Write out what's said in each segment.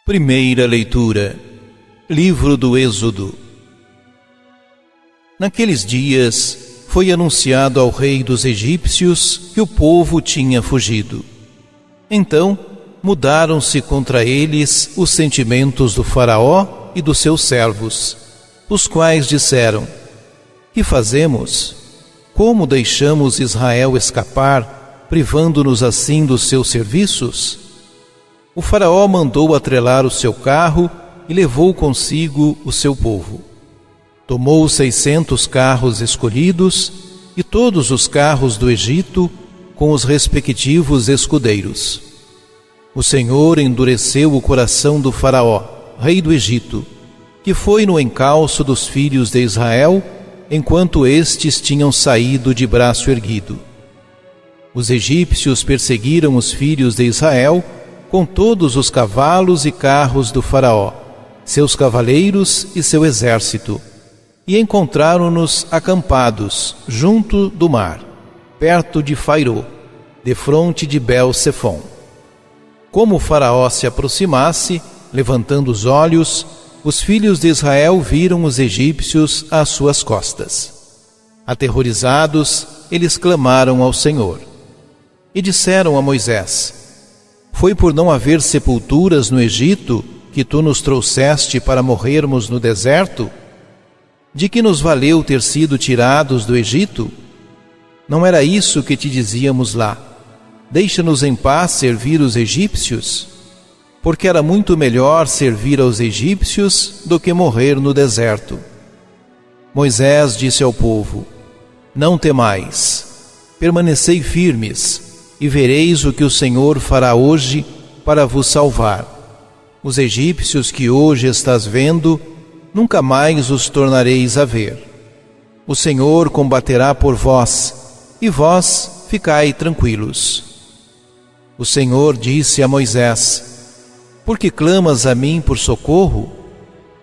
Primeira leitura. Livro do Êxodo. Naqueles dias foi anunciado ao rei dos egípcios que o povo tinha fugido. Então mudaram-se contra eles os sentimentos do faraó e dos seus servos, os quais disseram: que fazemos? Como deixamos Israel escapar, privando-nos assim dos seus serviços? O faraó mandou atrelar o seu carro e levou consigo o seu povo. Tomou 600 carros escolhidos e todos os carros do Egito com os respectivos escudeiros. O Senhor endureceu o coração do faraó, rei do Egito, que foi no encalço dos filhos de Israel, enquanto estes tinham saído de braço erguido. Os egípcios perseguiram os filhos de Israel com todos os cavalos e carros do faraó, seus cavaleiros e seu exército, e encontraram-nos acampados junto do mar, perto de Fairô, defronte de Bel-Sefom. Como o faraó se aproximasse, levantando os olhos, os filhos de Israel viram os egípcios às suas costas. Aterrorizados, eles clamaram ao Senhor. E disseram a Moisés: foi por não haver sepulturas no Egito que tu nos trouxeste para morrermos no deserto? De que nos valeu ter sido tirados do Egito? Não era isso que te dizíamos lá: deixa-nos em paz servir os egípcios? Porque era muito melhor servir aos egípcios do que morrer no deserto. Moisés disse ao povo: não temais, permanecei firmes, e vereis o que o Senhor fará hoje para vos salvar. Os egípcios que hoje estás vendo, nunca mais os tornareis a ver. O Senhor combaterá por vós, e vós ficai tranquilos. O Senhor disse a Moisés: por que clamas a mim por socorro?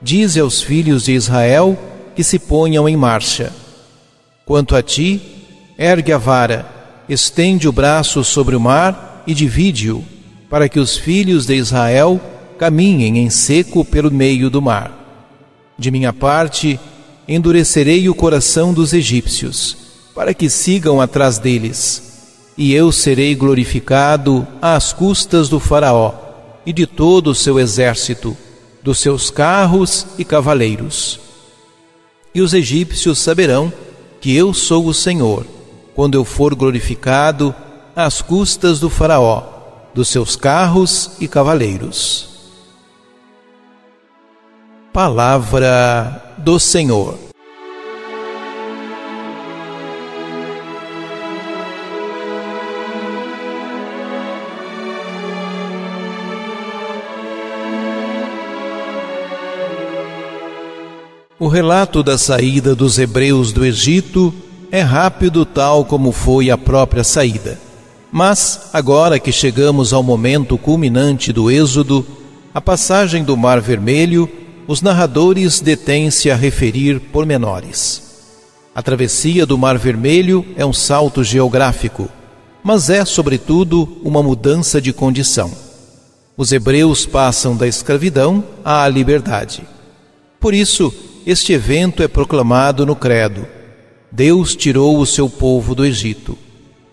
Dize aos filhos de Israel que se ponham em marcha. Quanto a ti, ergue a vara, estende o braço sobre o mar e divide-o, para que os filhos de Israel caminhem em seco pelo meio do mar. De minha parte, endurecerei o coração dos egípcios, para que sigam atrás deles, e eu serei glorificado às custas do faraó e de todo o seu exército, dos seus carros e cavaleiros. E os egípcios saberão que eu sou o Senhor, quando eu for glorificado às custas do faraó, dos seus carros e cavaleiros. Palavra do Senhor. O relato da saída dos hebreus do Egito é rápido, tal como foi a própria saída. Mas, agora que chegamos ao momento culminante do Êxodo, a passagem do Mar Vermelho, os narradores detêm-se a referir pormenores. A travessia do Mar Vermelho é um salto geográfico, mas é, sobretudo, uma mudança de condição. Os hebreus passam da escravidão à liberdade. Por isso, este evento é proclamado no Credo: Deus tirou o seu povo do Egito.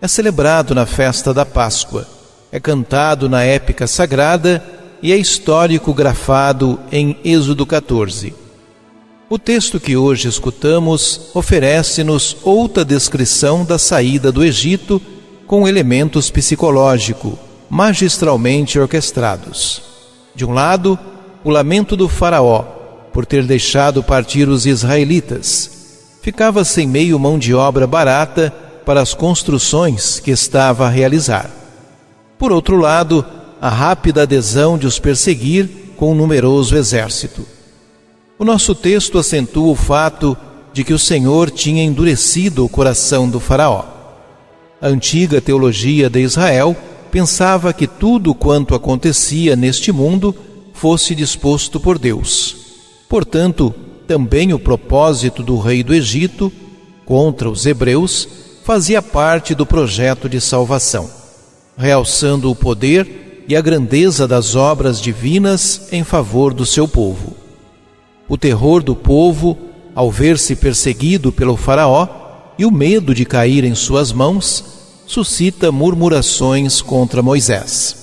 É celebrado na festa da Páscoa, é cantado na épica sagrada e é histórico grafado em Êxodo 14. O texto que hoje escutamos oferece-nos outra descrição da saída do Egito com elementos psicológicos, magistralmente orquestrados. De um lado, o lamento do faraó por ter deixado partir os israelitas. Ficava sem meio mão de obra barata para as construções que estava a realizar. Por outro lado, a rápida adesão de os perseguir com um numeroso exército. O nosso texto acentua o fato de que o Senhor tinha endurecido o coração do faraó. A antiga teologia de Israel pensava que tudo quanto acontecia neste mundo fosse disposto por Deus. Portanto, também o propósito do rei do Egito contra os hebreus fazia parte do projeto de salvação, realçando o poder e a grandeza das obras divinas em favor do seu povo. O terror do povo, ao ver-se perseguido pelo faraó, e o medo de cair em suas mãos, suscita murmurações contra Moisés.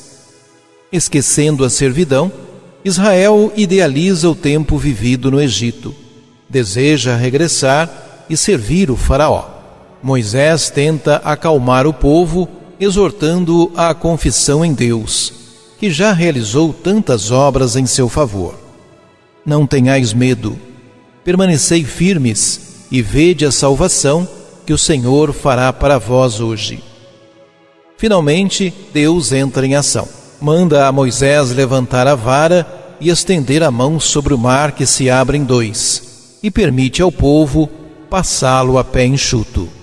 Esquecendo a servidão, Israel idealiza o tempo vivido no Egito. Deseja regressar e servir o faraó. Moisés tenta acalmar o povo, exortando-o à confissão em Deus, que já realizou tantas obras em seu favor. Não tenhais medo, permanecei firmes e vede a salvação que o Senhor fará para vós hoje. Finalmente, Deus entra em ação. Manda a Moisés levantar a vara e estender a mão sobre o mar, que se abre em dois, e permite ao povo passá-lo a pé enxuto.